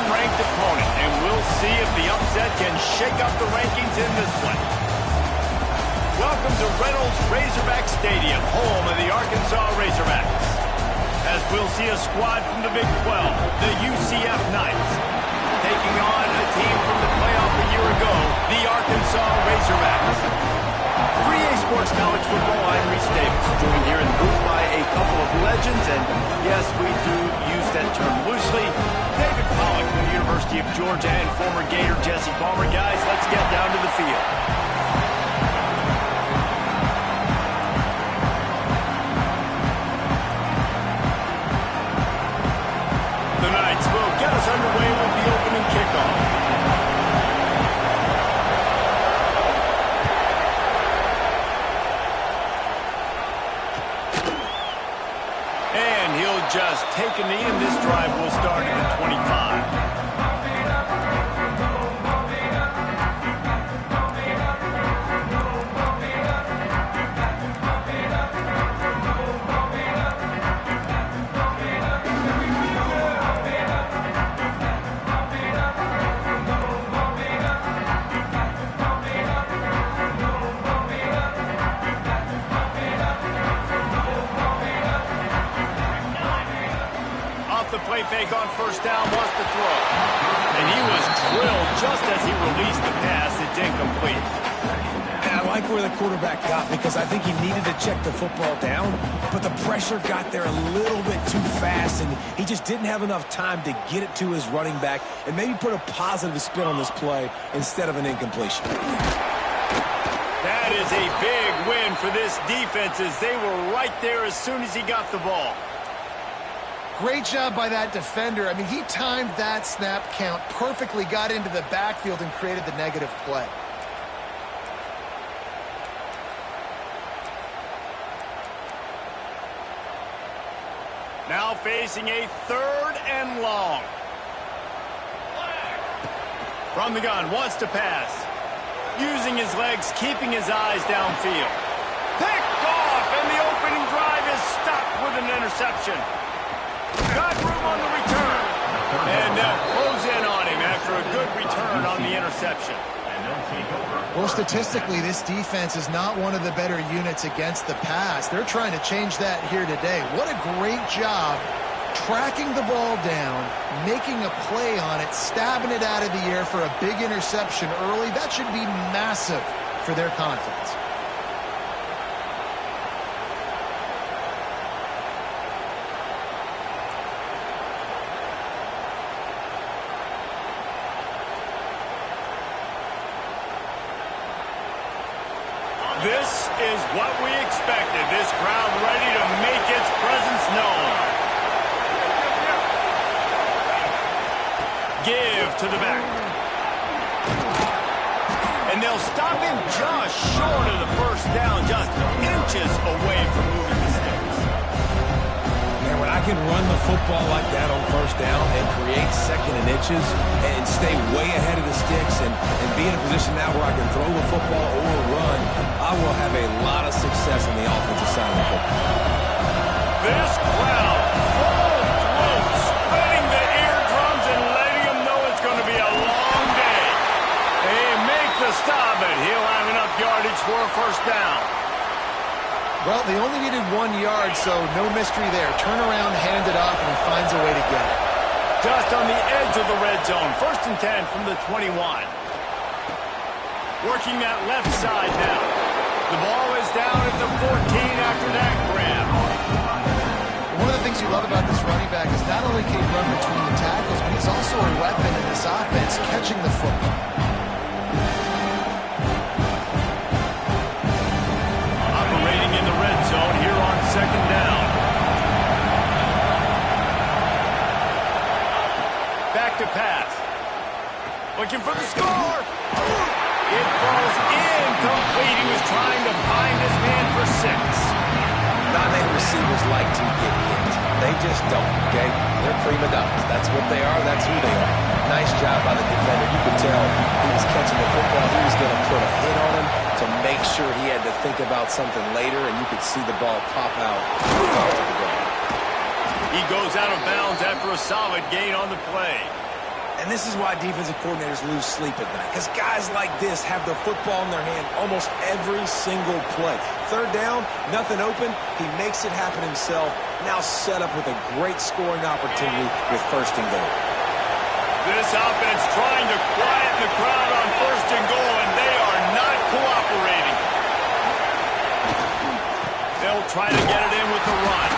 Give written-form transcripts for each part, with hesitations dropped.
unranked opponent, and we'll see if the upset can shake up the rankings in this one. Welcome to Reynolds Razorback Stadium, home of the Arkansas Razorbacks. As we'll see a squad from the Big 12, the UCF Knights, taking on a team from the playoff a year ago, the Arkansas Razorbacks. 3A Sports College Football, I'm Reese Davis, joined here in the booth by a couple of legends, and yes, we do use that term loosely. David Pollock from the University of Georgia and former Gator Jesse Palmer. Guys, let's get down to the field. The Knights will get us underway with the opening kickoff. Just take a knee, and this drive will start at the 25. Play fake on first down, wants to throw. And he was drilled just as he released the pass. It's incomplete. And I like where the quarterback got, because I think he needed to check the football down, but the pressure got there a little bit too fast, and he just didn't have enough time to get it to his running back and maybe put a positive spin on this play instead of an incompletion. That is a big win for this defense, as they were right there as soon as he got the ball. Great job by that defender. I mean, he timed that snap count perfectly, got into the backfield, and created the negative play. Now facing a 3rd and long. From the gun, wants to pass. Using his legs, keeping his eyes downfield. Picked off, and the opening drive is stopped with an interception. Got room on the return. And they'll close in on him after a good return on the interception. Well, statistically, this defense is not one of the better units against the pass. They're trying to change that here today. What a great job tracking the ball down, making a play on it, stabbing it out of the air for a big interception early. That should be massive for their confidence. This is what we expected. This crowd ready to make its presence known. Give to the back. And they'll stop him just short of the first down, just inches away from moving the sticks. Man, when I can run the football like that on first down and create 2nd and inches and stay way ahead of the sticks and be in a position now where I can throw the football or run, I will have a lot of success on the offensive side of the football. This crowd full throat, spreading the eardrums and letting them know it's going to be a long day. They make the stop, but he'll have enough yardage for a first down. Well, they only needed 1 yard, so no mystery there. Turn around, hand it off, and he finds a way to get it. Just on the edge of the red zone. 1st and 10 from the 21. Working that left side now. The ball is down at the 14 after that grab. One of the things you love about this running back is not only can he run between the tackles, but he's also a weapon in this offense, catching the football. Operating in the red zone here on 2nd down. Back to pass. Looking for the score. It falls incomplete. He was trying to find his man for 6. Non-native receivers like to get hit. They just don't, okay? They're prima donnas. That's what they are. That's who they are. Nice job by the defender. You could tell he was catching the football. He was going to put a hit on him to make sure he had to think about something later, and you could see the ball pop out and fall to the ground. He goes out of bounds after a solid gain on the play. And this is why defensive coordinators lose sleep at night, because guys like this have the football in their hand almost every single play. Third down, nothing open, he makes it happen himself, now set up with a great scoring opportunity with first and goal. This offense trying to quiet the crowd on first and goal, and they are not cooperating. They'll try to get it in with the run.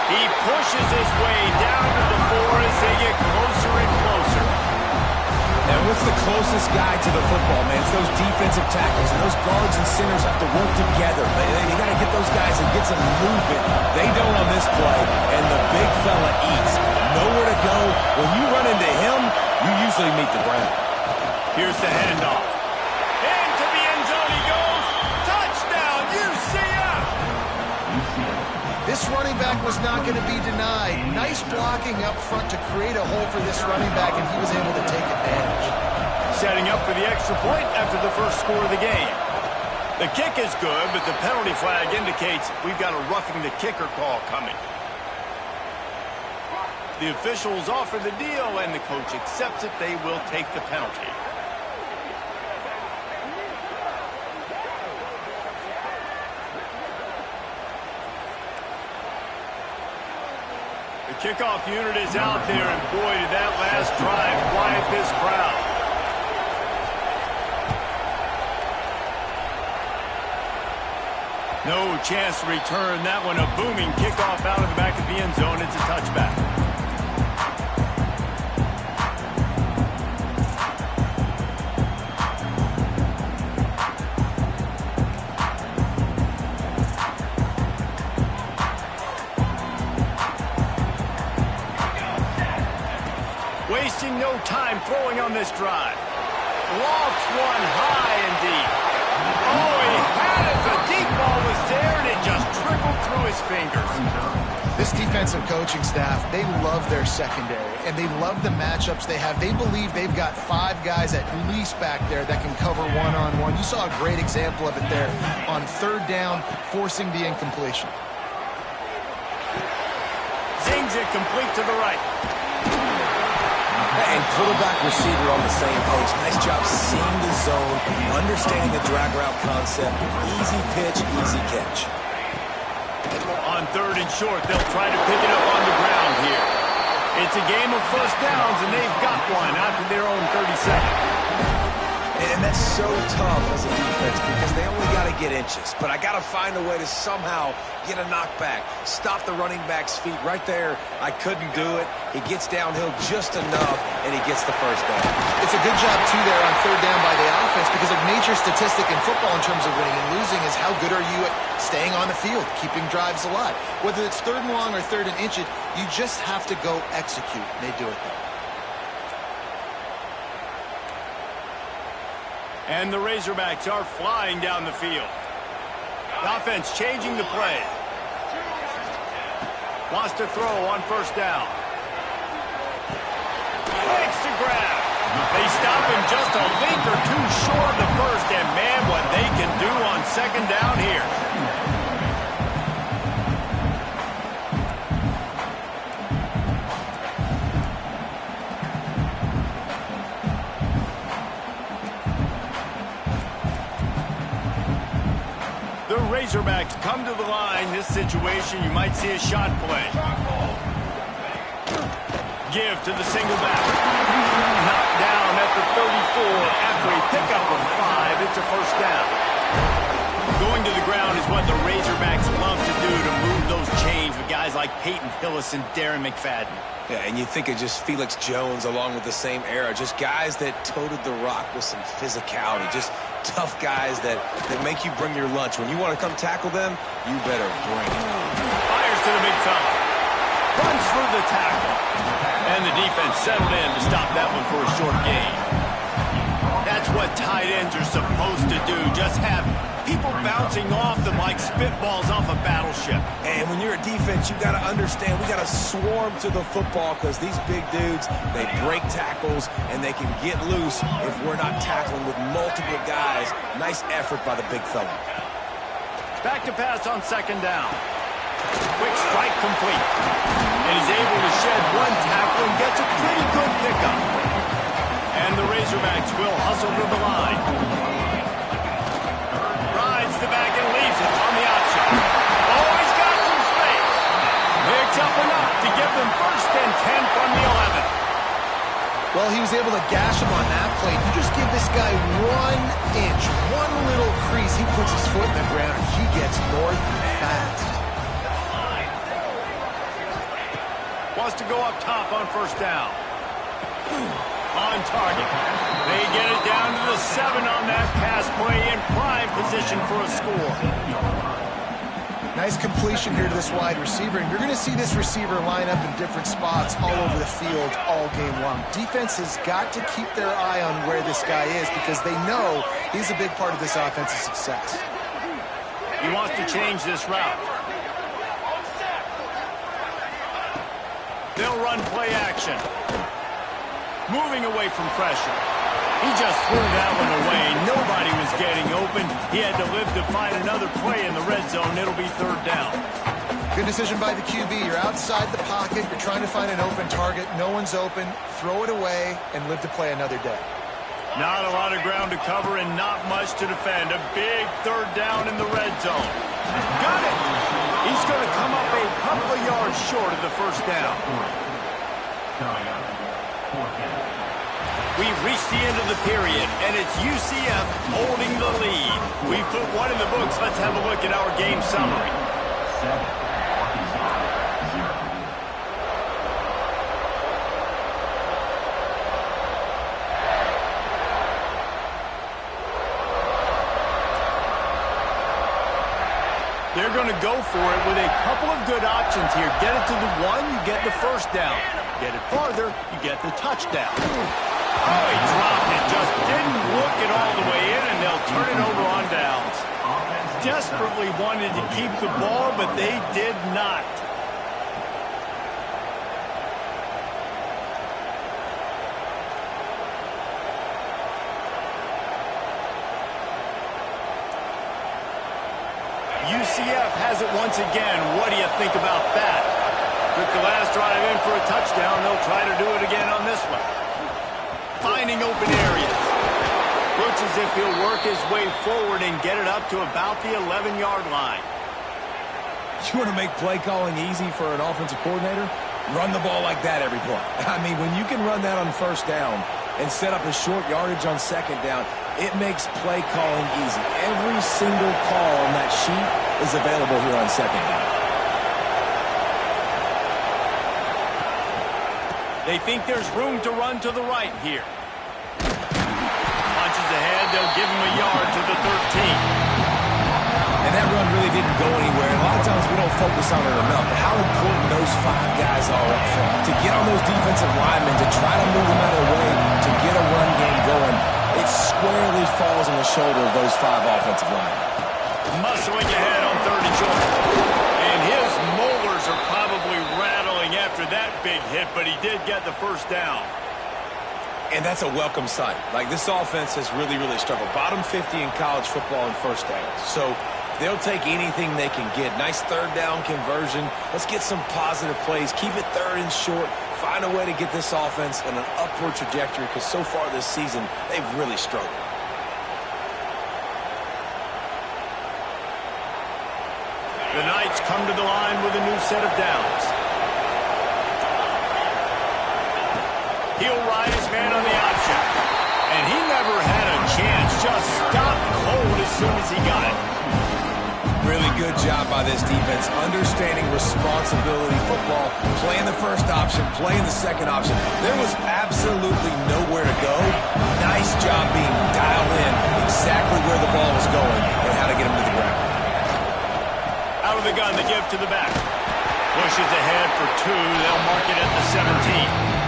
He pushes his way down to the 4 as they get closer and closer. And what's the closest guy to the football, man? It's those defensive tackles, and those guards and centers have to work together. You got to get those guys and get some movement. They don't on this play, and the big fella eats. Nowhere to go. When you run into him, you usually meet the ground. Here's the handoff. Into the end zone he goes. Touchdown, UCF! This running back was not going to be denied. Nice blocking up front to create a hole for this running back, and he was able to take advantage. Setting up for the extra point after the first score of the game. The kick is good, but the penalty flag indicates we've got a roughing the kicker call coming. The officials offer the deal, and the coach accepts it. They will take the penalty. The kickoff unit is out there, and boy, did that last drive quiet this crowd. No chance to return that one. A booming kickoff out of the back of the end zone. It's a touchback. Wasting no time throwing on this drive. Lofts one high and deep. Oh, he had it. The deep ball was there, and it just trickled through his fingers. This defensive coaching staff, they love their secondary, and they love the matchups they have. They believe they've got 5 guys at least back there that can cover one-on-one. You saw a great example of it there on third down, forcing the incompletion. Zings it complete to the right. And quarterback receiver on the same page. Nice job seeing the zone, understanding the drag route concept. Easy pitch, easy catch. On third and short, they'll try to pick it up on the ground here. It's a game of first downs, and they've got one after their own 30-second. And that's so tough as a defense because they only got to get inches. But I got to find a way to somehow get a knockback, stop the running back's feet right there. I couldn't do it. He gets downhill just enough, and he gets the first down. It's a good job, too, there on third down by the offense because a major statistic in football in terms of winning and losing is how good are you at staying on the field, keeping drives alive. Whether it's third and long or third and inches, you just have to go execute. They do it there. And the Razorbacks are flying down the field. The offense changing the play. Wants to throw on first down. Makes the grab. They stop him just a link or two short of the first, and man, what they can do on second down here. The Razorbacks come to the line. This situation, you might see a shot play. Give to the single back. Knocked down at the 34 after a pickup of 5. It's a first down. Going to the ground is what the Razorbacks love to do to move those chains with guys like Peyton Hillis and Darren McFadden. Yeah, and you think of just Felix Jones along with the same era. Just guys that toted the rock with some physicality. Just tough guys that make you bring your lunch. When you want to come tackle them, you better bring it. Fires to the big fella. Runs through the tackle. And the defense settled in to stop that one for a short gain. That's what tight ends are supposed to do. Just have people bouncing off them like spitballs off a battleship. And when you're a defense, you got to understand, we got to swarm to the football because these big dudes, they break tackles and they can get loose if we're not tackling with multiple guys. Nice effort by the big fella. Back to pass on second down. Quick strike complete. And he's able to shed one tackle and gets a pretty good pickup. Well, he was able to gash him on that play. You just give this guy 1 inch, one little crease, he puts his foot in the ground, and he gets north fast. Wants to go up top on first down. On target. They get it down to the 7 on that pass play in prime position for a score. Nice completion here to this wide receiver, and you're going to see this receiver line up in different spots all over the field all game long. Defense has got to keep their eye on where this guy is because they know he's a big part of this offensive success. He wants to change this route. They'll run play action. Moving away from pressure. He just threw that one away. Nobody was getting open. He had to live to find another play in the red zone. It'll be third down. Good decision by the QB. You're outside the pocket. You're trying to find an open target. No one's open. Throw it away and live to play another day. Not a lot of ground to cover and not much to defend. A big third down in the red zone. Got it! He's going to come up a couple of yards short of the first down. We've reached the end of the period, and it's UCF holding the lead. We've put one in the books. Let's have a look at our game summary. They're going to go for it with a couple of good options here. Get it to the 1, you get the first down. Get it farther, you get the touchdown. Oh, he dropped it. Just didn't look it all the way in, and they'll turn it over on downs. Desperately wanted to keep the ball, but they did not. UCF has it once again. What do you think about that? Took the last drive in for a touchdown. They'll try to do it again on this one. Finding open areas. Looks as if he'll work his way forward and get it up to about the 11-yard line. You want to make play calling easy for an offensive coordinator? Run the ball like that every play. I mean, when you can run that on first down and set up a short yardage on second down, it makes play calling easy. Every single call on that sheet is available here on second down. They think there's room to run to the right here. Punches ahead, they'll give him a yard to the 13. And that run really didn't go anywhere. A lot of times we don't focus on it enough. How important those 5 guys are up front. To get on those defensive linemen, to try to move them out of the way, to get a run game going, it squarely falls on the shoulder of those 5 offensive linemen. Muscling ahead on 3rd and short. And his molars are probably rattling after that big hit, but he did get the first down. And that's a welcome sight. Like, this offense has really, really struggled. Bottom 50 in college football in first downs. So they'll take anything they can get. Nice third down conversion. Let's get some positive plays. Keep it 3rd and short. Find a way to get this offense in an upward trajectory because so far this season, they've really struggled. The Knights come to the line with a new set of downs. He'll ride his man on the option. And he never had a chance. Just stopped cold as soon as he got it. Really good job by this defense, understanding responsibility football, playing the first option, playing the second option. There was absolutely nowhere to go. Nice job being dialed in exactly where the ball was going and how to get him to the ground. Out of the gun, the give to the back. Pushes ahead for 2. They'll mark it at the 17.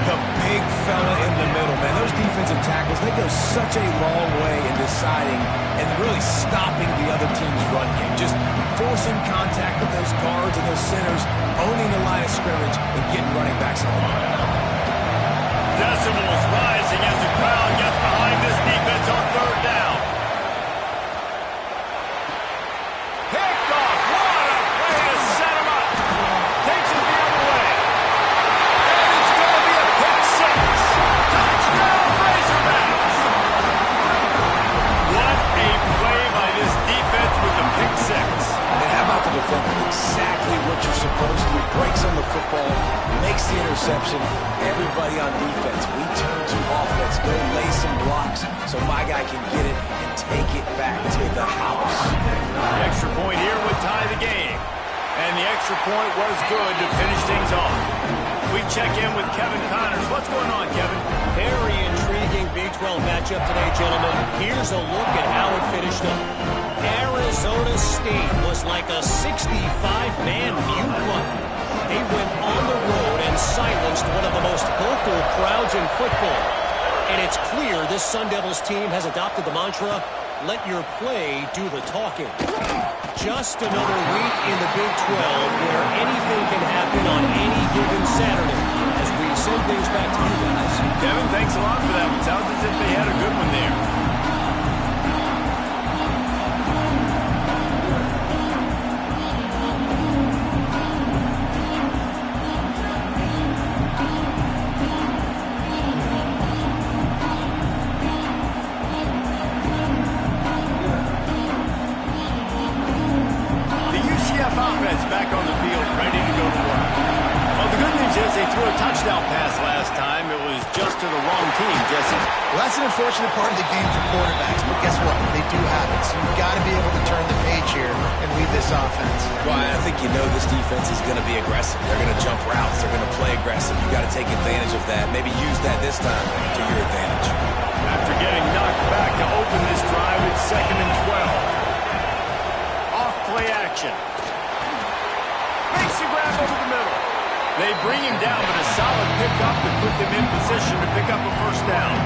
The big fella in the middle, man. Those defensive tackles, they go such a long way in deciding and really stopping the other team's run game. Just forcing contact with those guards and those centers, owning the line of scrimmage, and getting running backs on the line. Decibels rising as the crowd gets behind this defense on 3rd down. Picked off. What a play to set him up. Takes it the other way. And it's going to be a pick 6. Touchdown, Razorbacks. What a play by this defense with the pick 6. And how about the defender? Exactly what you're supposed to. Breaks on the football, makes the interception, so my guy can get it and take it back to the house. The extra point here would tie the game. And the extra point was good to finish things off. We check in with Kevin Connors. What's going on, Kevin? Very intriguing Big 12 matchup today, gentlemen. Here's a look at how it finished up. Arizona State was like a 65-man mute button. They went on the road and silenced one of the most vocal crowds in football. And it's clear this Sun Devils team has adopted the mantra, let your play do the talking. Just another week in the Big 12 where anything can happen on any given Saturday. As we send things back to you guys. Kevin, thanks a lot for that. It sounds as if they had a good one there. Offense back on the field, ready to go to work. Well, the good news is they threw a touchdown pass last time. It was just to the wrong team, Jesse. Well, that's an unfortunate part of the game for quarterbacks, but guess what? They do have it, so you've got to be able to turn the page here and lead this offense. Well, I think you know this defense is going to be aggressive. They're going to jump routes. They're going to play aggressive. You've got to take advantage of that. Maybe use that this time to your advantage. After getting knocked back to open this drive, it's 2nd and 12. Off play action. Makes a grab over the middle. They bring him down, but a solid pickup to put them in position to pick up a first down.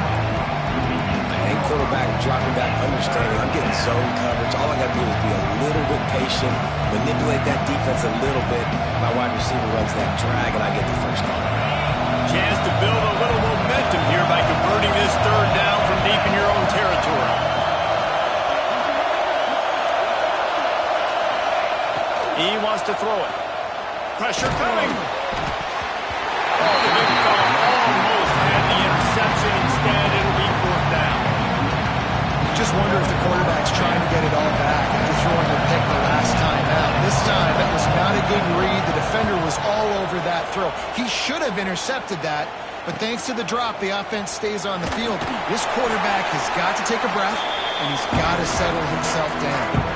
And quarterback dropping back, understanding I'm getting zone coverage. All I got to do is be a little bit patient, manipulate that defense a little bit. My wide receiver runs that drag, and I get the first down. Chance to build a little momentum here by converting this 3rd down from deep in your own territory. He wants to throw it. Pressure coming. Oh, the big fella almost had the interception. Instead, it'll be 4th down. Just wonder if the quarterback's trying to get it all back after throwing the pick the last time out. This time, that was not a good read. The defender was all over that throw. He should have intercepted that, but thanks to the drop, the offense stays on the field. This quarterback has got to take a breath, and he's got to settle himself down.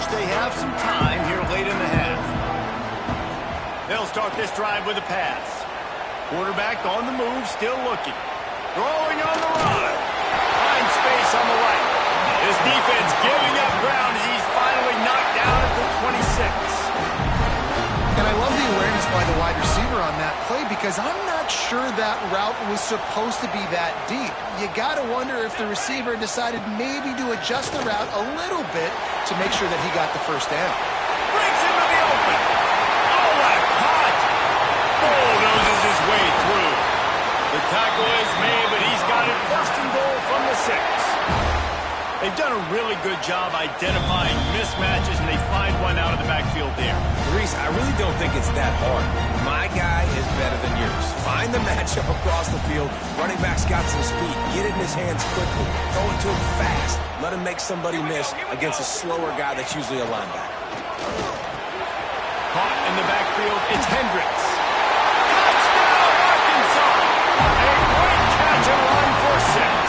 They have some time here late in the half. They'll start this drive with a pass. Quarterback on the move, still looking. Throwing on the run. Finds space on the right. This defense giving up ground as he's finally knocked down at the 26. And I love the awareness by the wide receiver on that play because I'm not sure that route was supposed to be that deep. You got to wonder if the receiver decided maybe to adjust the route a little bit to make sure that he got the first down. Brings him to the open. Oh, what a cut. Bulldozes his way through. The tackle is made, but he's got it 1st and goal from the 6. They've done a really good job identifying mismatches, and they find one out of the backfield there. Reese, I really don't think it's that hard. My guy is better than yours. Find the matchup across the field. Running back's got some speed. Get it in his hands quickly. Throw it to him fast. Let him make somebody miss against a slower guy that's usually a linebacker. Caught in the backfield, it's Hendricks. Touchdown, Arkansas! A great catch and run for 6.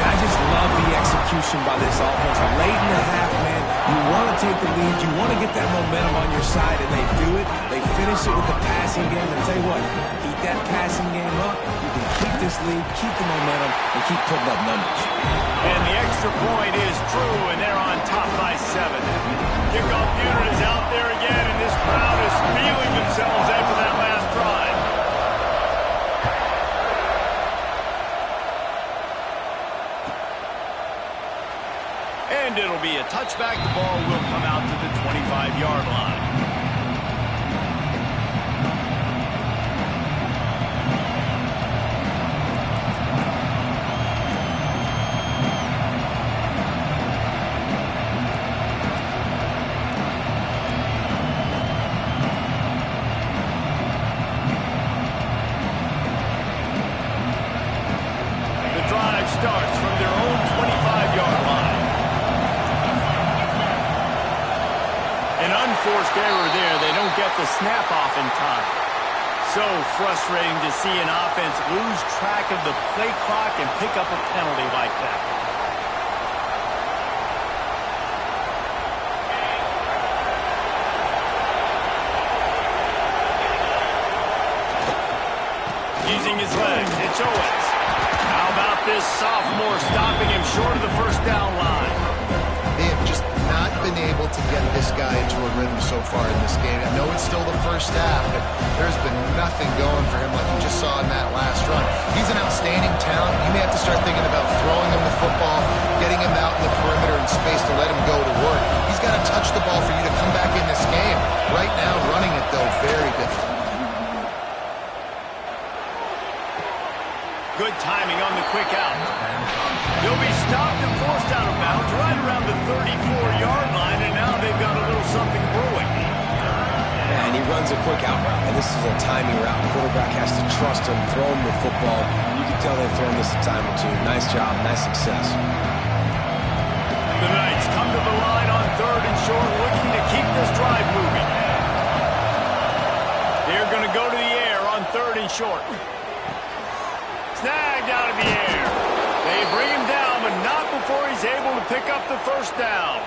I just love the execution by this offense. Late in the half, man, you want to take the lead. You want to get that momentum on your side, and they do it. They finish it with the passing game. And tell you what, keep that passing game up. You can keep this lead, keep the momentum, and keep putting up numbers. And the extra point is true, and they're on top by 7. Kickoff unit is out there again, and this crowd is feeling themselves after that last drive. And it'll be a touchback. The ball will come out to the 25-yard line. forced error there. They don't get the snap off in time. So frustrating to see an offense lose track of the play clock and pick up a penalty like that. Using his legs, it's Owens. How about this sophomore stopping him short of the first down line? They have just not been able to get this guy into a rhythm so far in this game. I know it's still the first half, but there's been nothing going for him like you just saw in that last run. He's an outstanding talent. You may have to start thinking about throwing him the football, getting him out in the perimeter in space to let him go to work. He's got to touch the ball for you to come back in this game. Right now, running it, though, very difficult. Good timing on the quick out. They'll be stopped and forced out of bounds right around the 34-yard line, and now they've got a little something brewing. Yeah, and he runs a quick out route, and this is a timing route. The quarterback has to trust him, throw him the football. You can tell they've thrown this a time or two. Nice job, nice success. The Knights come to the line on 3rd and short, looking to keep this drive moving. They're going to go to the air on 3rd and short. Snagged out of the air. They bring him down, but not before he's able to pick up the first down.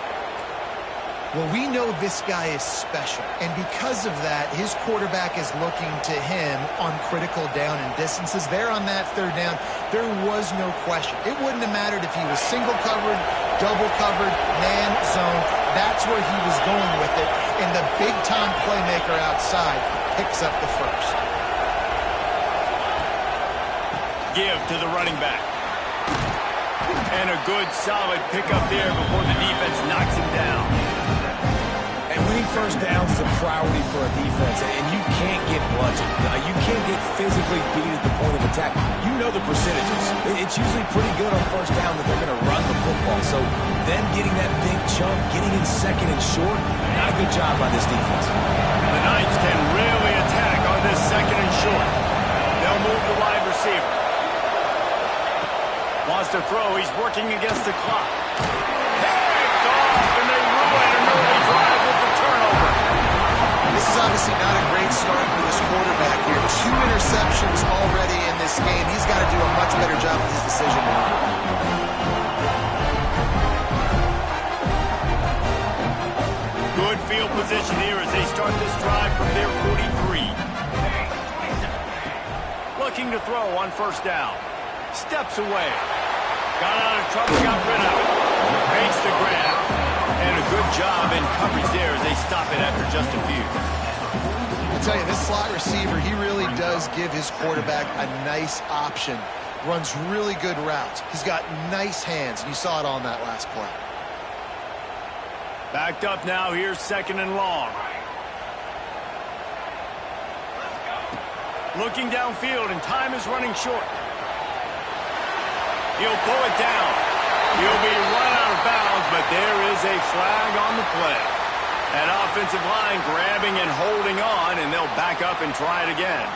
Well, we know this guy is special, and because of that, his quarterback is looking to him on critical down and distances. There on that 3rd down, there was no question. It wouldn't have mattered if he was single covered, double covered, man, zone. That's where he was going with it, and the big-time playmaker outside picks up the first. Give to the running back. And a good, solid pickup there before the defense knocks him down. And winning first downs is a priority for a defense, and you can't get bludgeoned. You can't get physically beat at the point of attack. You know the percentages. It's usually pretty good on first down that they're going to run the football. So them getting that big chunk, getting in 2nd and short, not a good job by this defense. The Knights can really attack on this 2nd and short. They'll move the wide receiver. Wants to throw. He's working against the clock. Picked off, and they ruin an early drive with the turnover. This is obviously not a great start for this quarterback here. 2 interceptions already in this game. He's got to do a much better job with his decision making. Good field position here as they start this drive from their 43. Looking to throw on 1st down. Steps away. Got out of trouble, got rid of it. Makes the grab. And a good job in coverage there as they stop it after just a few. I tell you, this slot receiver, he really does give his quarterback a nice option. Runs really good routes. He's got nice hands, and you saw it on that last play. Backed up now, here's 2nd and long. Looking downfield, and time is running short. He'll pull it down. He'll be run out of bounds, but there is a flag on the play. That offensive line grabbing and holding on, and they'll back up and try it again.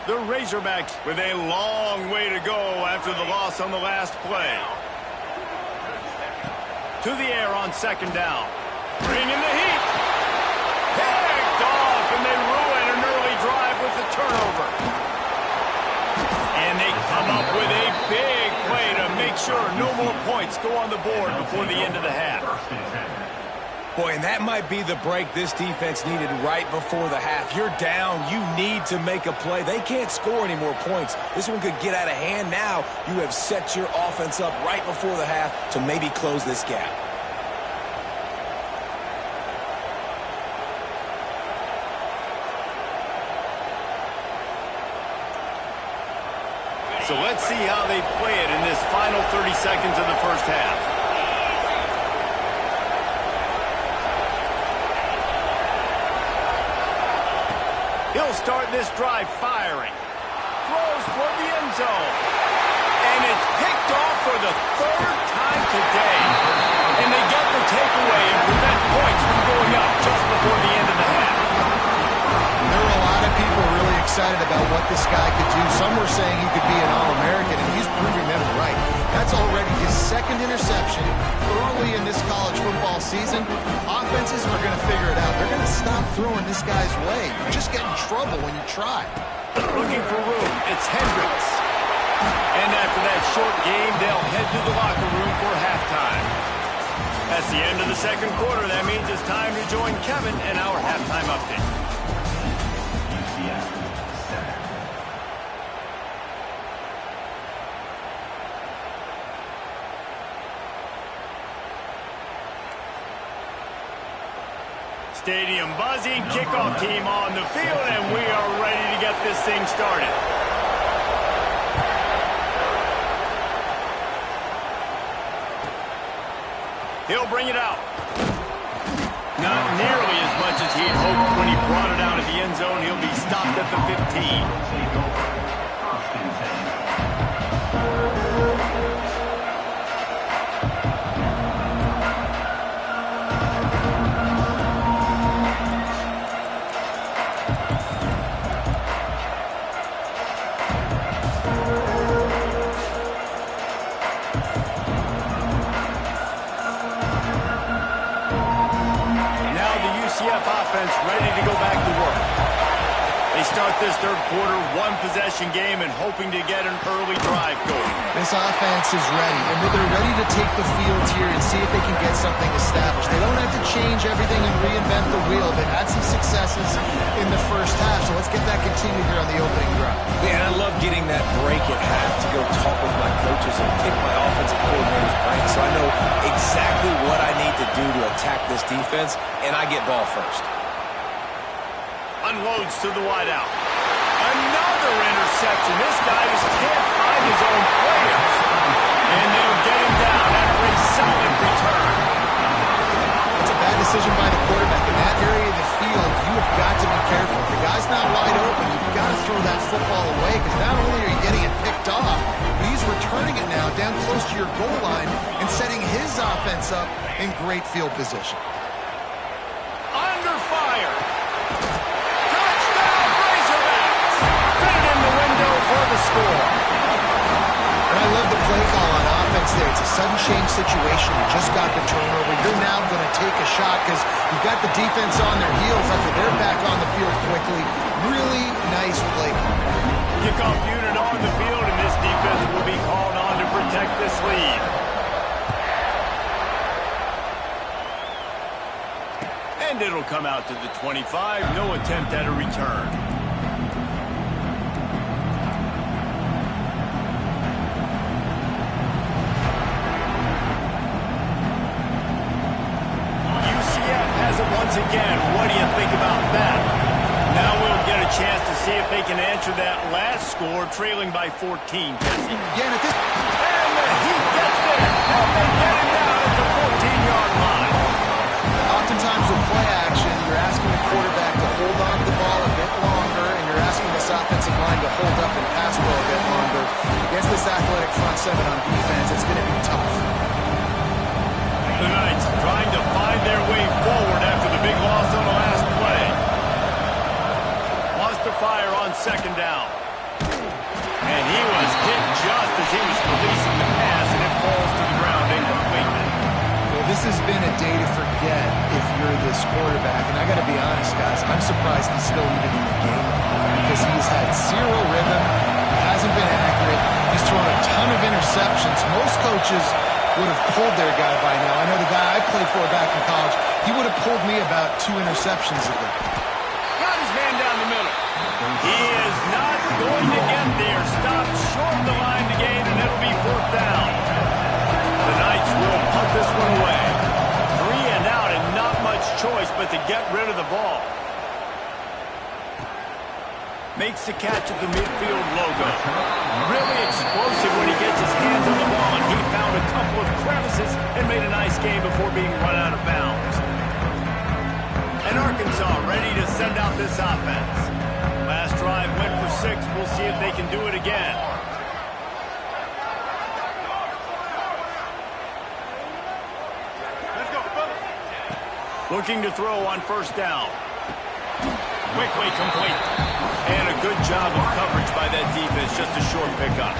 The Razorbacks with a long way to go after the loss on the last play. To the air on 2nd down. Bringing the heat. Picked off, and they ruin an early drive with the turnover. And they come up with a big play to make sure no more points go on the board before the end of the half. Boy, and that might be the break this defense needed right before the half. You're down. You need to make a play. They can't score any more points. This one could get out of hand now. You have set your offense up right before the half to maybe close this gap. So let's see how they play it in this final 30 seconds of the first half. He'll start this drive firing. Throws toward the end zone. And it's picked off for the 3rd time today. And they get the takeaway and prevent points from going up just before the end of the half. There were a lot of people really this guy could do. Some were saying he could be an All-American, and he's proving them right. That's already his second interception early in this college football season. Offenses are going to figure it out. They're going to stop throwing this guy's way. You just get in trouble when you try. Looking for room. It's Hendricks. And after that short game, they'll head to the locker room for halftime. That's the end of the second quarter. That means it's time to join Kevin in our halftime update. Stadium buzzing, kickoff team on the field, and we are ready to get this thing started. He'll bring it out. Not nearly as much as he had hoped when he brought it out of the end zone. He'll be stopped at the 15. Offense ready to go back to work. They start this third quarter one-possession game and hoping to get an early drive going. This offense is ready, and they're ready to take the field here and see if they can get something established. They don't have to change everything and reinvent the wheel. They've had some successes in the first half, so let's get that continued here on the opening drive. Yeah, and I love getting that break at half to go talk with my coaches and pick my offensive coordinator's brain, so I know exactly what I need to do to attack this defense, and I get ball first. Unloads to the wideout. Another interception. This guy just can't find his own players. And they'll get him down after a solid return. It's a bad decision by the quarterback. In that area of the field, you have got to be careful. If the guy's not wide open, you've got to throw that football away, because not only are you getting it picked off, but he's returning it now down close to your goal line and setting his offense up in great field position. Under fire. For the score. And I love the play call on offense there. It's a sudden change situation. You just got the turnover. You're now going to take a shot because you've got the defense on their heels after they're back on the field quickly. Really nice play call. Kickoff unit on the field, and this defense will be called on to protect this lead. And it'll come out to the 25. No attempt at a return. Once again, what do you think about that? Now we'll get a chance to see if they can answer that last score, trailing by 14, Jesse. Yeah, and he gets there, and they get him down at the 14-yard line. Oftentimes with play action, you're asking the quarterback to hold on to the ball a bit longer, and you're asking this offensive line to hold up and pass well a bit longer. Against this athletic front seven on defense, it's going to be tough. The Knights trying to find their way forward after the big loss on the last play. Lost to fire on second down. And he was hit just as he was releasing the pass, and it falls to the ground incomplete. Well, this has been a day to forget if you're this quarterback. And I got to be honest, guys, I'm surprised he's still even in the game because he's had zero rhythm. He hasn't been accurate. He's thrown a ton of interceptions. Most coaches would have pulled their guy by now. I know the guy I played for back in college, he would have pulled me about 2 interceptions ago. Got his man down the middle. He is not going to get there. Stopped short of the line to gain, and it'll be fourth down. The Knights will punt this one away. 3 and out, and not much choice but to get rid of the ball. Makes the catch at the midfield logo. Really explosive when he gets his hands on the ball, and he found a couple of crevices and made a nice game before being run out of bounds. And Arkansas ready to send out this offense. Last drive went for 6. We'll see if they can do it again. Looking to throw on first down. Quickly complete. And a good job of coverage by that defense. Just a short pickup.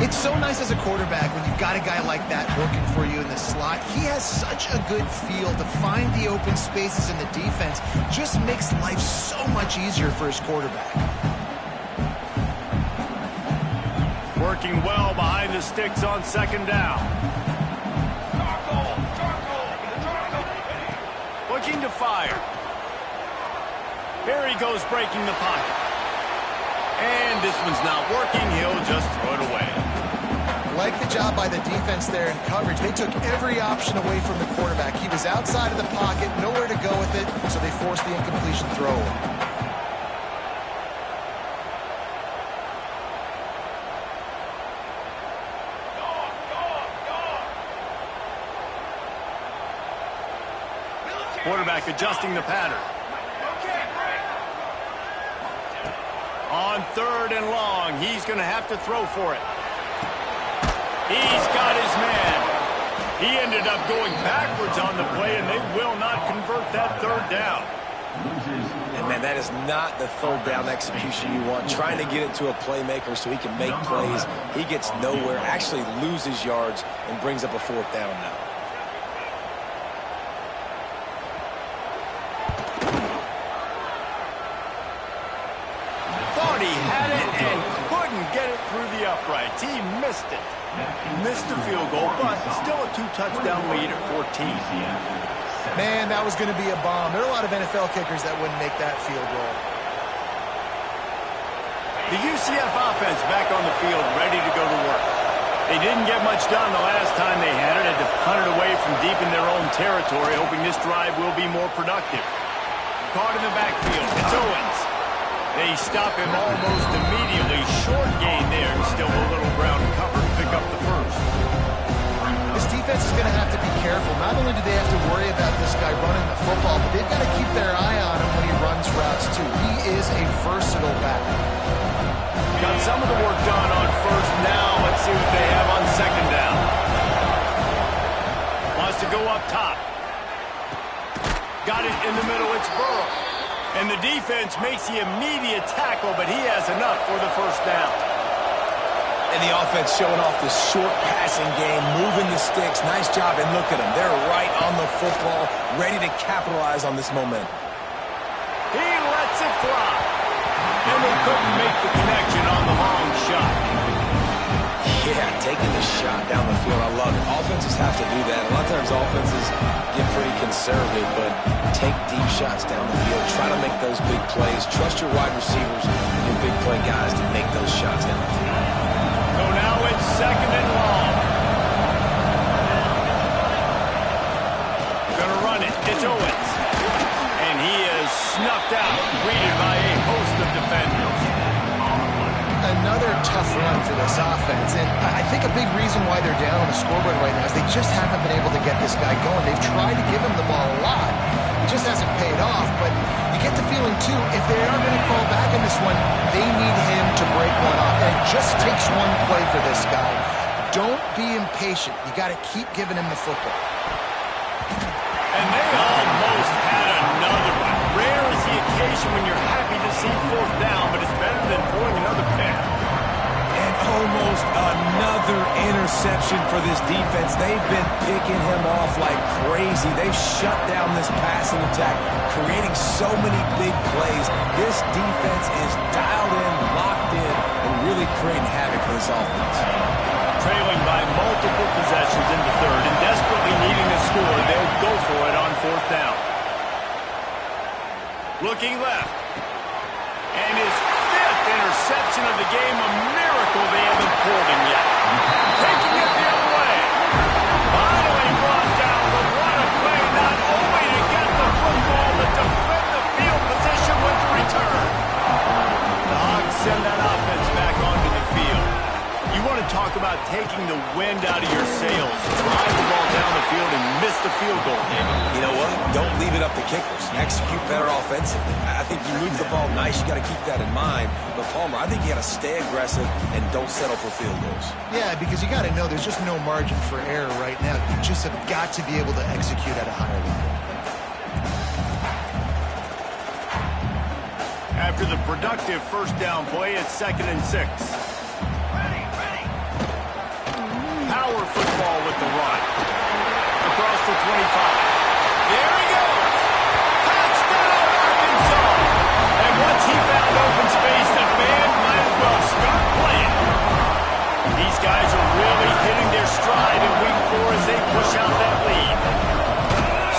It's so nice as a quarterback when you've got a guy like that working for you in the slot. He has such a good feel to find the open spaces in the defense. Just makes life so much easier for his quarterback. Working well behind the sticks on second down. Looking to fire. Here he goes breaking the pocket. And this one's not working. He'll just throw it away. Like the job by the defense there in coverage. They took every option away from the quarterback. He was outside of the pocket, nowhere to go with it, so they forced the incompletion throw. Quarterback adjusting the pattern. On third and long, he's going to have to throw for it. He's got his man. He ended up going backwards on the play, and they will not convert that third down. And, man, that is not the third down execution you want. Trying to get it to a playmaker so he can make plays. He gets nowhere, actually loses yards, and brings up a fourth down now. Thought he had it and couldn't get it through the uprights. He missed it. Missed the field goal, but still a 2-touchdown lead at 14. Man, that was going to be a bomb. There are a lot of NFL kickers that wouldn't make that field goal. The UCF offense back on the field, ready to go to work. They didn't get much done the last time they had it. Had to punt it away from deep in their own territory, hoping this drive will be more productive. Caught in the backfield. It's Owens. They stop him almost immediately. Short gain there, and still a little ground cover to pick up the first. This defense is going to have to be careful. Not only do they have to worry about this guy running the football, but they've got to keep their eye on him when he runs routes, too. He is a versatile back. Got some of the work done on first. Now let's see what they have on second down. Wants to go up top. Got it in the middle. It's Burrow. And the defense makes the immediate tackle, but he has enough for the first down. And the offense showing off the short passing game, moving the sticks. Nice job, and look at them. They're right on the football, ready to capitalize on this momentum. He lets it fly. And they couldn't make the connection on the long shot. Yeah, taking the shot down the field. I love it. Offenses have to do that. A lot of times offenses get pretty conservative, but take deep shots down the field. Try to make those big plays. Trust your wide receivers and your big play guys to make those shots down the field. So now it's second and long. Gonna run it. It's Owens. And he is snuffed out, greeted by a host of defenders. Another tough run for this offense, and I think a big reason why they're down on the scoreboard right now is they just haven't been able to get this guy going. They've tried to give him the ball a lot. It just hasn't paid off, but you get the feeling, too, if they are going to fall back in this one, they need him to break one off, and it just takes one play for this guy. Don't be impatient. You got to keep giving him the football. And they almost had another one. Rare is the occasion when you're happy to see fourth down, but it's better than throwing another pick. And almost another interception for this defense. They've been picking him off like crazy. They've shut down this passing attack, creating so many big plays. This defense is dialed in, locked in, and really creating havoc for this offense. Trailing by multiple possessions in the third and desperately needing to score, they'll go for it on fourth down. Looking left. And his fifth interception of the game, a miracle they haven't pulled him yet. Taking it the other way. Finally brought down, but what a play, not only to get the football, but to defend the field position with the return. The Hogs send that offense back onto the field. You want to talk about taking the wind out of your sails. Drive the ball down the field and miss the field goal, David. You know what? Don't leave it up to kickers. Execute better offensively. I think you move the ball nice. You got to keep that in mind. But, Palmer, I think you got to stay aggressive and don't settle for field goals. Yeah, because you got to know there's just no margin for error right now. You just have got to be able to execute at a higher level. after the productive first down play at 2nd and 6. Power football with the run. Across the 25. There he goes. Touchdown, Arkansas. And once he found open space, the band might as well start playing. These guys are really hitting their stride in week 4 as they push out that lead.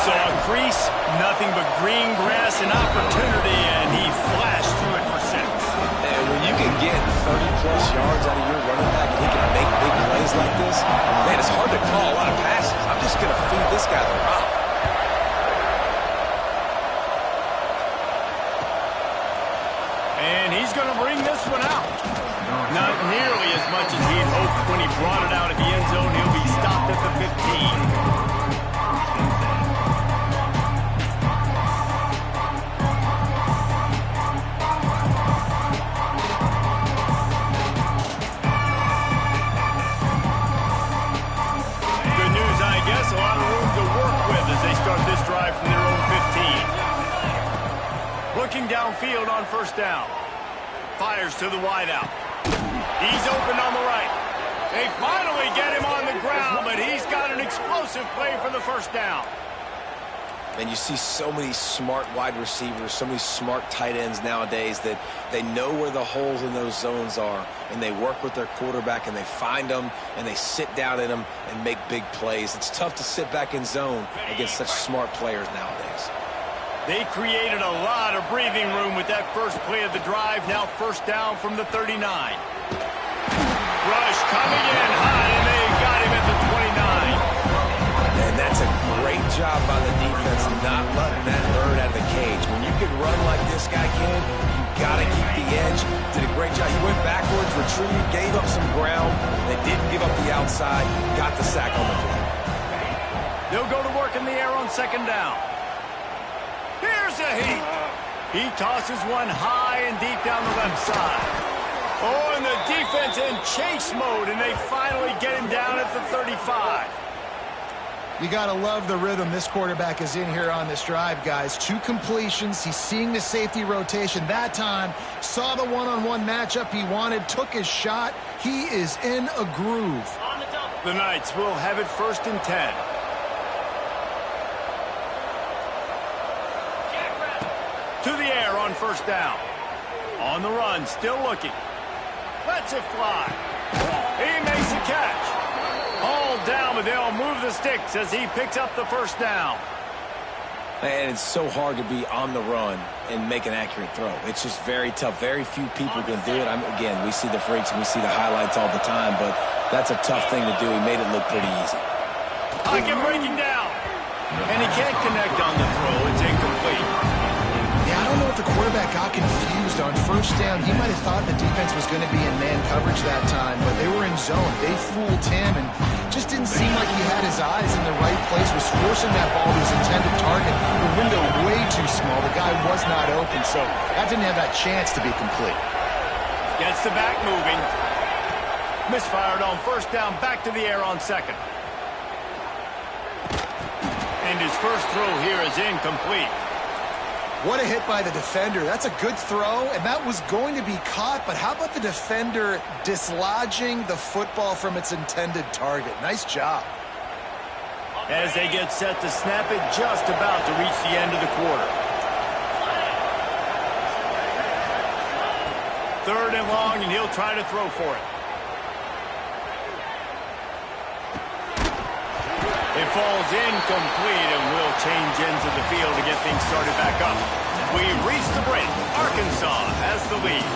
Saw a crease, nothing but green grass and opportunity, and he flashed through it for 6. And when you can get 30-plus yards out of your running back and he can make big plays like this, man, it's hard to call a lot of passes. I'm just going to feed this guy the rock. And he's going to bring this one out. Not nearly as much as he'd hoped when he brought it out of the end zone. He'll be stopped at the 15. A lot of room to work with as they start this drive from their own 15. Looking downfield on first down. Fires to the wideout. He's open on the right. They finally get him on the ground, but he's got an explosive play for the first down. And you see so many smart wide receivers, so many smart tight ends nowadays that they know where the holes in those zones are, and they work with their quarterback, and they find them, and they sit down in them and make big plays. It's tough to sit back in zone against such smart players nowadays. They created a lot of breathing room with that first play of the drive. Now first down from the 39. Rush coming in high, and they got him at the 29. And that's a great job by the defense not letting that bird out of the cage. When you can run like this guy can, you got to keep the edge. Did a great job. He went backwards, retrieved, gave up some ground. They didn't give up the outside, got the sack on the play. They'll go to work in the air on second down. Here's a heat. He tosses one high and deep down the left side. Oh, and the defense in chase mode, and they finally get him down at the 35. You got to love the rhythm this quarterback is in here on this drive, guys. 2 completions. He's seeing the safety rotation that time. Saw the one-on-one matchup he wanted. Took his shot. He is in a groove. The Knights will have it 1st and 10. To the air on first down. On the run, still looking. Lets it fly. He makes a catch. All down, but they'll move the sticks as he picks up the first down. And it's so hard to be on the run and make an accurate throw. It's just very tough. Very few people can do it. Again, we see the freaks and we see the highlights all the time, but that's a tough thing to do. He made it look pretty easy. Pocket breaking down. And he can't connect on the throw. It's incomplete. Yeah, I don't know if the quarterback got confused on first down. He might have thought the defense was going to be in man coverage that time, but they were in zone. They fooled him and just didn't seem like he had his eyes in the right place, was forcing that ball to his intended target. The window way too small. The guy was not open, so that didn't have that chance to be complete. Gets the back moving. Misfired on first down, back to the air on second. And his first throw here is incomplete. What a hit by the defender. That's a good throw, and that was going to be caught, but how about the defender dislodging the football from its intended target? Nice job. As they get set to snap it, just about to reach the end of the quarter. 3rd and long, and he'll try to throw for it. It falls incomplete, and will change ends of the field to get things started back up. We reach the break. Arkansas has the lead.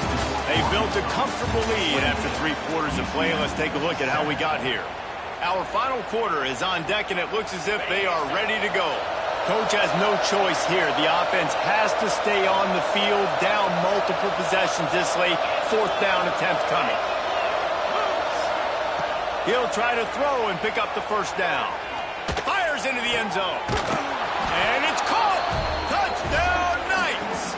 They built a comfortable lead after 3 quarters of play. Let's take a look at how we got here. Our final quarter is on deck, and it looks as if they are ready to go. Coach has no choice here. The offense has to stay on the field, down multiple possessions this late. 4th down attempt coming. He'll try to throw and pick up the first down. Fires into the end zone. And it's caught. Touchdown, Knights.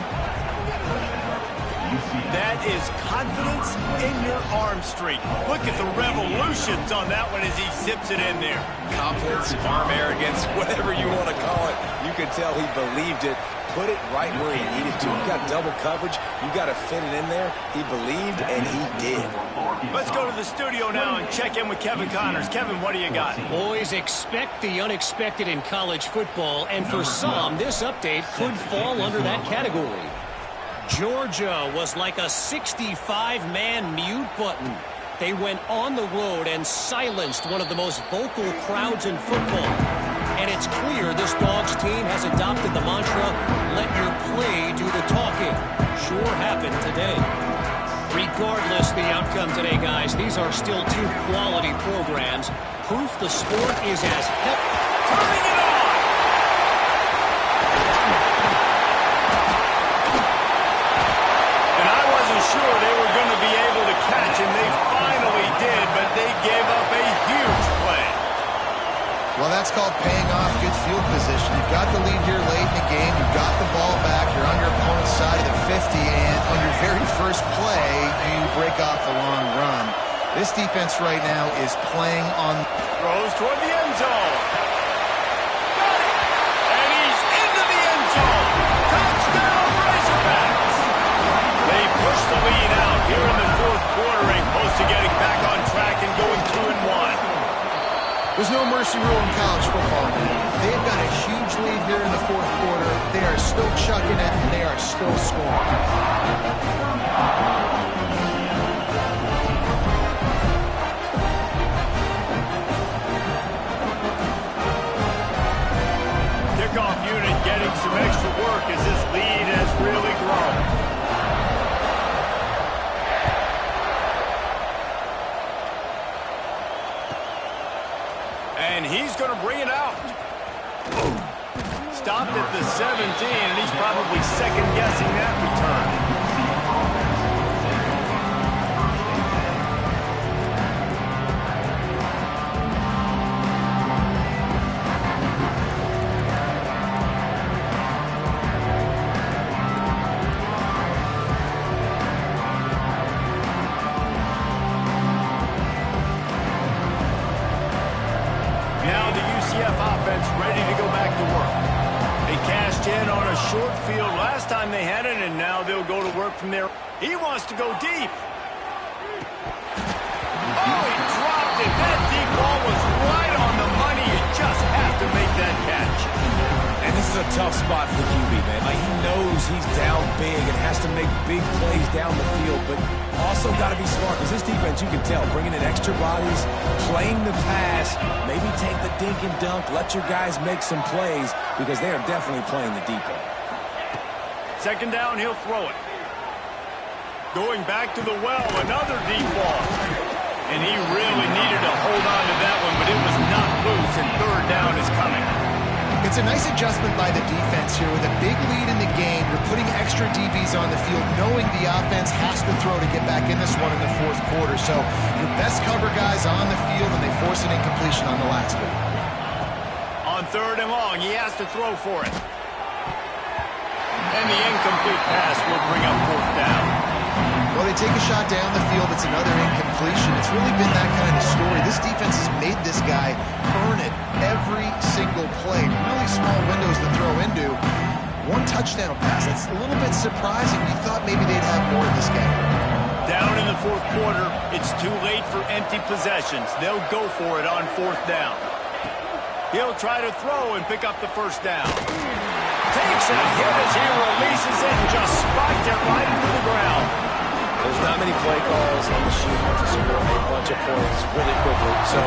That is confidence in your arm strength. Look at the revolutions on that one as he zips it in there. Confidence, arm arrogance, whatever you want to call it. You can tell he believed it, put it right where he needed to. You got double coverage. You got to fit it in there. He believed, and he did. Let's go to the studio now and check in with Kevin Connors. Kevin, what do you got? Boys, expect the unexpected in college football, and for some, this update could fall under that category. Georgia was like a 65-man mute button. They went on the road and silenced one of the most vocal crowds in football. And it's clear this Dogs team has adopted the mantra, let your play do the talking. Sure happened today. Regardless the outcome today, guys, these are still two quality programs. Proof the sport is as Turning it on! And I wasn't sure they were going to be able to catch, and they finally did, but they gave up a huge play. Well, that's called paying off good field position. You've got the lead here late in the game. You've got the ball back. You're on your opponent's side of the 50, and on your very first play, you break off a long run. This defense right now is playing on... Throws toward the end zone. Got it! And he's into the end zone. Touchdown, Razorbacks! They push the lead out here in the fourth quarter and close to getting back on track and going 2-1. There's no mercy rule in college football, man. They've got a huge lead here in the fourth quarter. They are still chucking it, and they are still scoring. Kickoff unit getting some extra work as this lead has really grown. And he's going to bring it out. Stopped at the 17, and he's probably second-guessing that return. Now the UCF offense ready to go back to work. They cashed in on a short field last time they had it, and now they'll go to work from there. He wants to go deep. Oh, he dropped it. That deep ball was right on the money. You just have to make that catch. And this is a tough spot for QB, man. Like, he knows he's down big and has to make big plays down the field, but also got to be smart because this defense, you can tell, bringing in extra bodies, playing the pass, maybe take the dink and dunk, let your guys make some plays because they are definitely playing the deep end. Second down, he'll throw it. Going back to the well, another deep ball. And he really needed to hold on to that one, but it was not loose, and third down is coming. It's a nice adjustment by the defense here. With a big lead in the game, you're putting extra DBs on the field, knowing the offense has to throw to get back in this one in the fourth quarter. So your best cover guys on the field, and they force an incompletion on the last one. On third and long, he has to throw for it. And the incomplete pass will bring up fourth down. Well, they take a shot down the field. It's another incompletion. It's really been that kind of story. This defense has made this guy earn it every single play. Really small windows to throw into. One touchdown pass. That's a little bit surprising. You thought maybe they'd have more in this game. Down in the fourth quarter, it's too late for empty possessions. They'll go for it on fourth down. He'll try to throw and pick up the first down. Takes a hit as he releases it and just spiked it right into the ground. There's not many play calls on the sheet to score a bunch of points really quickly, so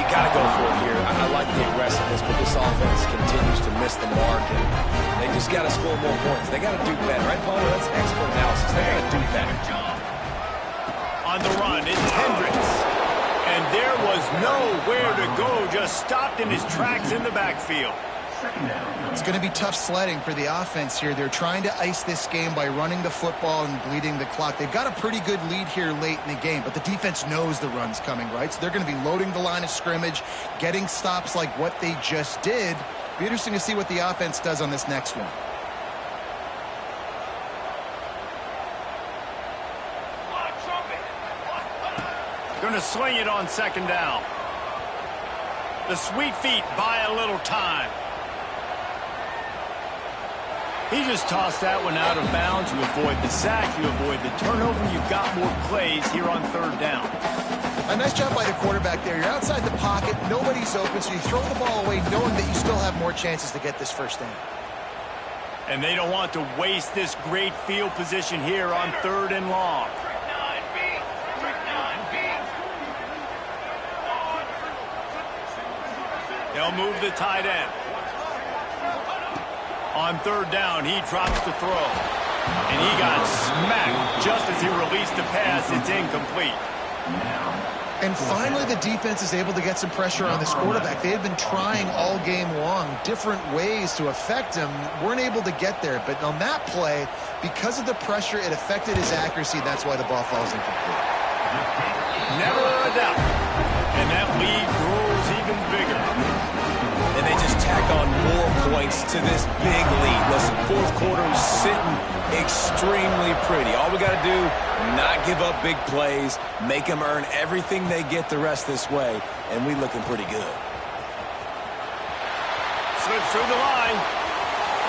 you got to go for it here. I like the aggressiveness, but this offense continues to miss the mark, and they just got to score more points. They got to do better, right, Paul? That's expert analysis. They got to do better. On the run, it's Hendricks. And there was nowhere to go, just stopped in his tracks in the backfield. It's going to be tough sledding for the offense here. They're trying to ice this game by running the football and bleeding the clock. They've got a pretty good lead here late in the game, but the defense knows the run's coming, right? So they're going to be loading the line of scrimmage, getting stops like what they just did. Be interesting to see what the offense does on this next one. Going to swing it on second down. The sweet feet buy a little time. He just tossed that one out of bounds. You avoid the sack, you avoid the turnover. You've got more plays here on third down. A nice job by the quarterback there. You're outside the pocket, nobody's open, so you throw the ball away knowing that you still have more chances to get this first down. And they don't want to waste this great field position here on third and long. They'll move the tight end. On third down, he drops the throw. And he got smacked just as he released the pass. It's incomplete. And finally, the defense is able to get some pressure on this quarterback. They had been trying all game long different ways to affect him. Weren't able to get there. But on that play, because of the pressure, it affected his accuracy. That's why the ball falls incomplete. Never a doubt. And that lead grows even bigger. And they just tack on more points to this big lead. Listen, fourth quarter is sitting extremely pretty. All we got to do, not give up big plays, make them earn everything they get the rest this way, and we looking pretty good. Slips through the line.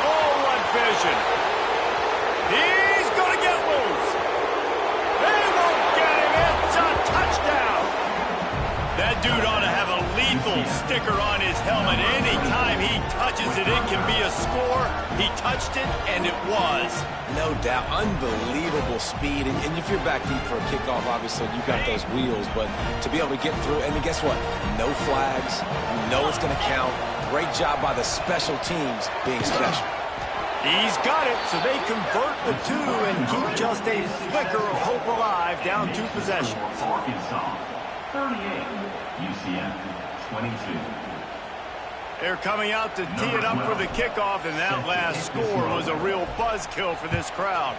Oh, what vision. He's going to get loose. They won't get him. It's a touchdown. That dude ought to have a lethal sticker on his helmet. Anytime he touches it, it can be a score. He touched it, and it was. No doubt. Unbelievable speed. And if you're back deep for a kickoff, obviously you got those wheels. But to be able to get through, and guess what? No flags. You know it's going to count. Great job by the special teams being special. He's got it, so they convert the two and keep just a flicker of hope alive, down 2 possessions. Arkansas, 38, UCF, 22. They're coming out to tee it up for the kickoff, and that last score was a real buzzkill for this crowd.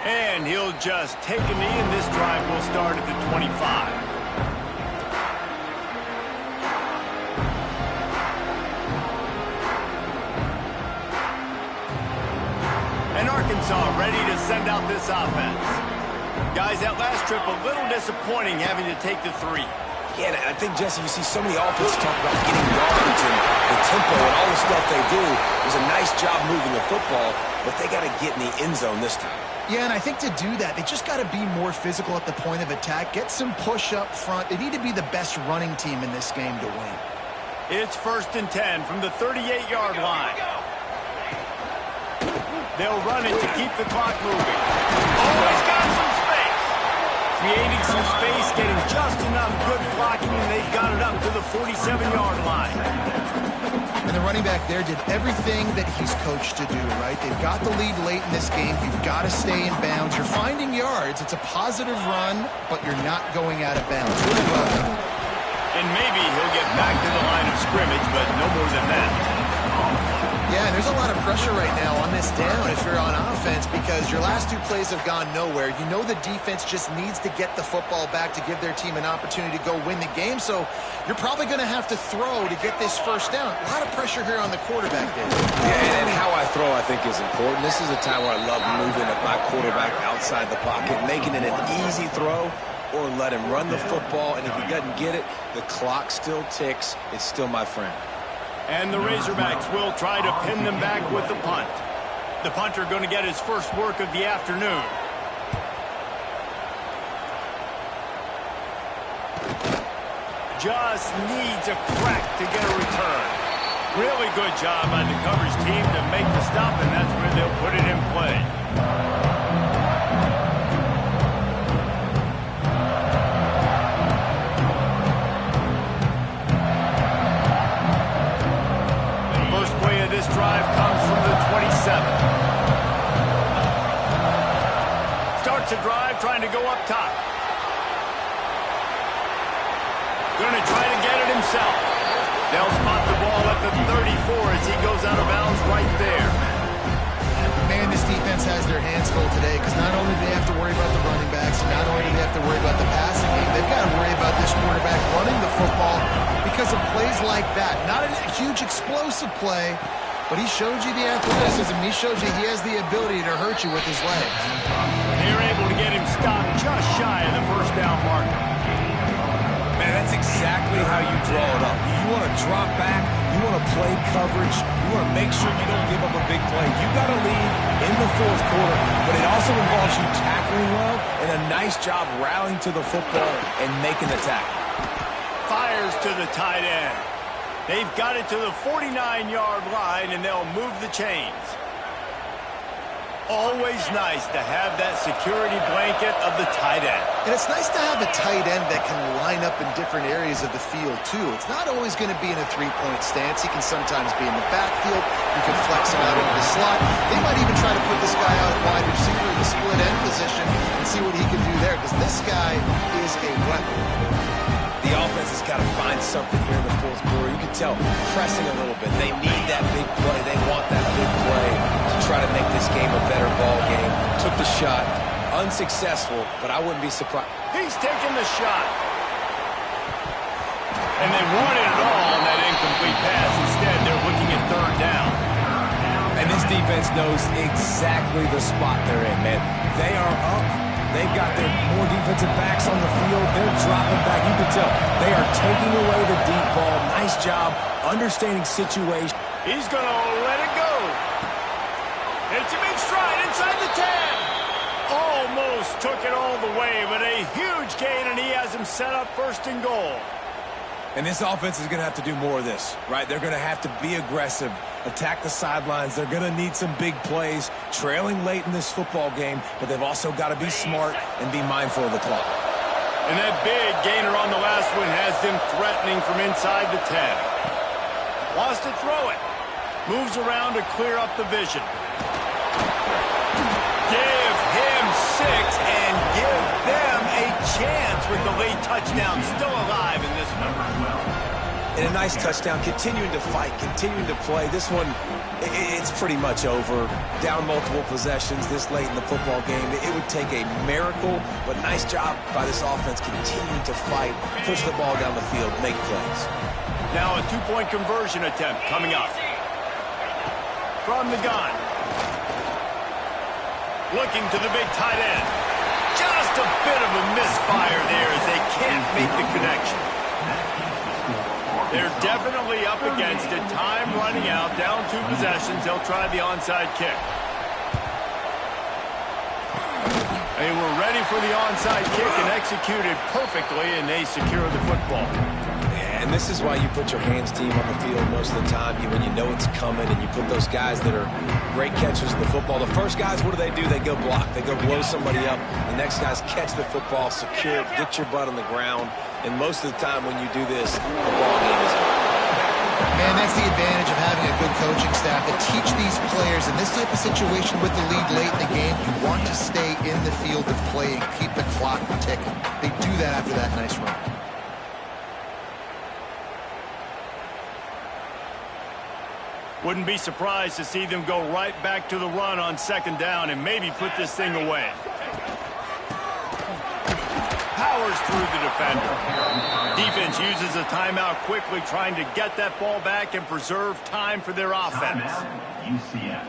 And he'll just take a knee, and this drive will start at the 25. And Arkansas ready to send out this offense. Guys, that last trip a little disappointing having to take the 3. Yeah, and I think, Jesse, you see so many offenses talk about getting yards and the tempo and all the stuff they do. It was a nice job moving the football, but they got to get in the end zone this time. Yeah, and I think to do that, they just got to be more physical at the point of attack, get some push up front. They need to be the best running team in this game to win. It's 1st and 10 from the 38-yard line. They'll run it to keep the clock moving. Oh, he's got some space. Creating some space, getting just enough good blocking, and they've got it up to the 47-yard line. And the running back there did everything that he's coached to do, right? They've got the lead late in this game. You've got to stay in bounds. You're finding yards. It's a positive run, but you're not going out of bounds. Really well done. And maybe he'll get back to the line of scrimmage, but no more than that. Yeah, and there's a lot of pressure right now on this down if you're on offense because your last 2 plays have gone nowhere. You know the defense just needs to get the football back to give their team an opportunity to go win the game, so you're probably going to have to throw to get this first down. A lot of pressure here on the quarterback there. Yeah, and how I throw, I think, is important. This is a time where I love moving my quarterback outside the pocket, making it an easy throw, or let him run the football, and if he doesn't get it, the clock still ticks. It's still my friend. And the Razorbacks will try to pin them back with the punt. The punter going to get his first work of the afternoon. Just needs a crack to get a return. Really good job by the coverage team to make the stop, and that's where they'll put it in play. This drive comes from the 27. Starts a drive trying to go up top. Going to try to get it himself. They'll spot the ball at the 34 as he goes out of bounds right there. Man, this defense has their hands full today because not only do they have to worry about the running backs, and not only do they have to worry about the passing game, they've got to worry about this quarterback running the football because of plays like that. Not a huge explosive play, but he showed you the athleticism. He showed you he has the ability to hurt you with his legs. They're able to get him stopped just shy of the first down marker. Man, that's exactly how you draw it up. You want to drop back, you want to play coverage, you want to make sure you don't give up a big play. You got to lead in the fourth quarter, but it also involves you tackling well and a nice job rallying to the football and making the tackle. Fires to the tight end. They've got it to the 49-yard line, and they'll move the chains. Always nice to have that security blanket of the tight end. And it's nice to have a tight end that can line up in different areas of the field, too. It's not always going to be in a three-point stance. He can sometimes be in the backfield. You can flex him out into the slot. They might even try to put this guy out at wide receiver in the split end position and see what he can do there, because this guy is a weapon. The offense has got to find something here in the fourth quarter. You can tell pressing a little bit. They need that big play. They want that big play to try to make this game a better ball game. Took the shot. Unsuccessful, but I wouldn't be surprised. He's taking the shot. And they wanted it all on that incomplete pass. Instead, they're looking at third down. And this defense knows exactly the spot they're in, man. They are up. They've got their more defensive backs on the field. They're dropping back. You can tell they are taking away the deep ball. Nice job understanding situation. He's going to let it go. It's a big stride inside the 10. Almost took it all the way, but a huge gain, and he has him set up first and goal. And this offense is going to have to do more of this, right? They're going to have to be aggressive, attack the sidelines. They're going to need some big plays, trailing late in this football game, but they've also got to be smart and be mindful of the clock. And that big gainer on the last one has them threatening from inside the 10. Wants to throw it. Moves around to clear up the vision. Give him 6 and give them a chance with the late touchdown still alive in this one. And a nice touchdown, continuing to fight, continuing to play. This one, it's pretty much over. Down multiple possessions this late in the football game. It would take a miracle, but nice job by this offense continuing to fight, push the ball down the field, make plays. Now a two-point conversion attempt coming up. From the gun. Looking to the big tight end. Just a bit of a misfire there as they can't make the connection. They're definitely up against it. Time running out. Down 2 possessions. They'll try the onside kick. They were ready for the onside kick and executed perfectly, and they secure the football. And this is why you put your hands team on the field most of the time when you know it's coming, and you put those guys that are great catchers of the football. The first guys, what do? They go block. They go blow somebody up. The next guys catch the football, secure it, get your butt on the ground. And most of the time when you do this, the ball game is over. Man, that's the advantage of having a good coaching staff to teach these players in this type of situation with the lead late in the game. You want to stay in the field of play and keep the clock ticking. They do that after that nice run. Wouldn't be surprised to see them go right back to the run on second down and maybe put this thing away. Powers through the defender. Defense uses a timeout quickly, trying to get that ball back and preserve time for their offense. Timeout, UCF.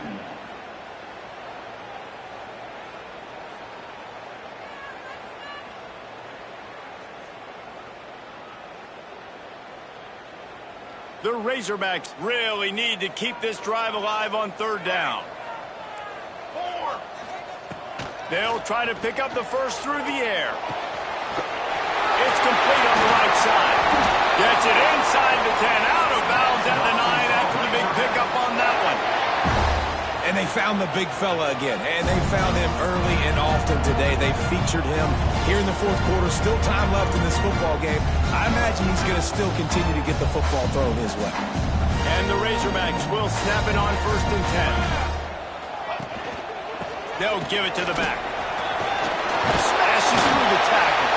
The Razorbacks really need to keep this drive alive on third down. They'll try to pick up the first through the air. It's complete on the right side. Gets it inside the 10, out of bounds at the 9 after the big pickup on that one. And they found the big fella again, and they found him early and often today. They featured him here in the fourth quarter. Still time left in this football game. I imagine he's going to still continue to get the football thrown his way. And the Razorbacks will snap it on first and 10. They'll give it to the back. Smashes through the tackle.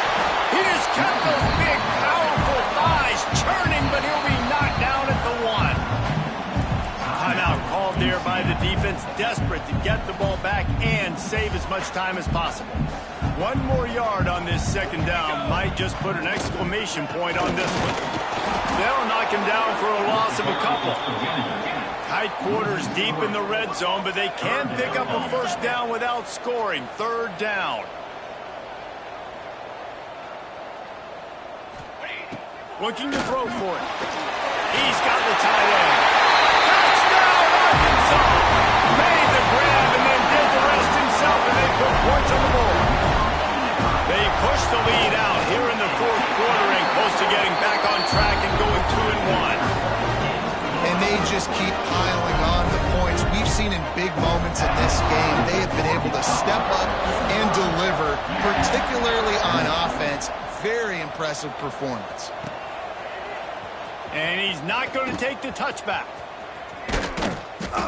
He just kept those big, powerful thighs churning, but he'll be knocked down at the 1. Timeout called there by the defense, desperate to get the ball back and save as much time as possible. 1 more yard on this second down might just put an exclamation point on this one. They'll knock him down for a loss of a couple. Tight quarters deep in the red zone, but they can pick up a first down without scoring. Third down. Looking to throw for it. He's got the tight end. Touchdown, Arkansas! Made the grab and then did the rest himself, and they put points on the board. They push the lead out here in the fourth quarter and close to getting back on track and going 2-1. And they just keep piling on the points. We've seen in big moments in this game, they have been able to step up and deliver, particularly on offense. Very impressive performance. And he's not going to take the touchback.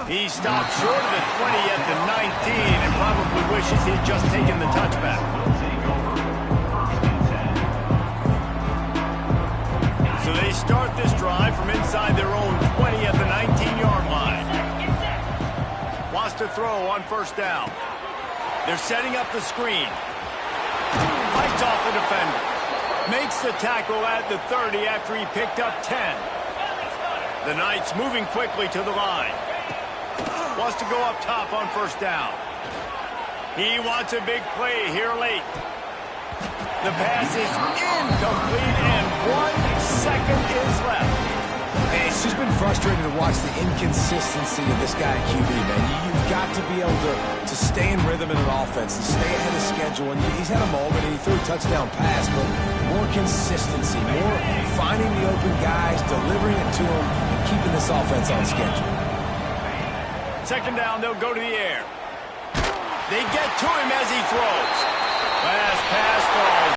He stopped short of the 20 at the 19 and probably wishes he'd just taken the touchback. So they start this drive from inside their own 20 at the 19-yard line. Wants to throw on first down. They're setting up the screen. Fights off the defender. Makes the tackle at the 30 after he picked up 10. The Knights moving quickly to the line. Wants to go up top on first down. He wants a big play here late. The pass is incomplete, and 1 second is left. Hey, it's just been frustrating to watch the inconsistency of this guy at QB, man. You've got to be able to stay in rhythm in an offense and stay ahead of schedule. And he's had a moment, and he threw a touchdown pass, but more consistency, more finding the open guys, delivering it to them, and keeping this offense on schedule. Second down, they'll go to the air. They get to him as he throws. Last pass falls